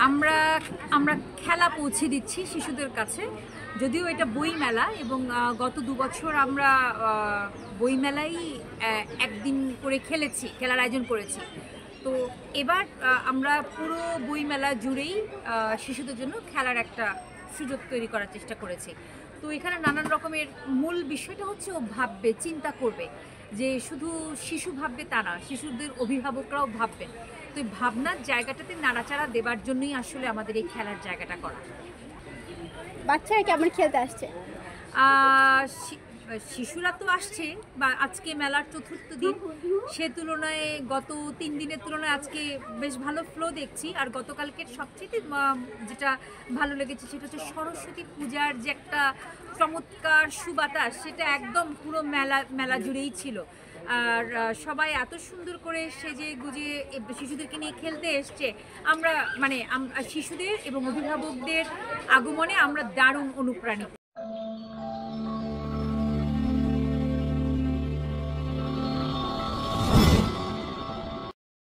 আমরা আমরা খেলা পৌঁছে দিচ্ছি শিশুদের কাছে। যদিও এটা বই মেলা এবং গত ২ বছর আমরা বই মেলাই একদিন করে খেলার আয়োজন করেছি। তো এবার আমরা পুরো বই মেলা জুড়েই শিশুদের জন্য খেলার একটা সুযোগ তৈরি করার চেষ্টা করেছি। তো এখানে নানান রকমের মূল বিষয়টা হচ্ছে ও ভাববে, চিন্তা করবে, যে শুধু শিশু ভাববে তা না, শিশুদের অভিভাবকরাও ভাববেন। তো এই ভাবনার জায়গাটাতে নাড়াচাড়া দেবার জন্যই আসলে আমাদের এই খেলার জায়গাটা করা। বাচ্চারা কেমন খেলতে আসছে? শিশুরা তো আসছে, বা আজকে মেলার চতুর্থ দিন, সে তুলনায় গত ৩ দিনের তুলনায় আজকে বেশ ভালো ফ্লো দেখছি। আর গতকালকের সবচেয়ে যেটা ভালো লেগেছে সেটা হচ্ছে সরস্বতী পূজার যে একটা চমৎকার সুবাতাস, সেটা একদম পুরো মেলা জুড়েই ছিল। আর সবাই এত সুন্দর করে সেজে গুজে শিশুদেরকে নিয়ে খেলতে এসছে। আমরা শিশুদের এবং অভিভাবকদের আগমনে আমরা দারুণ অনুপ্রাণিত।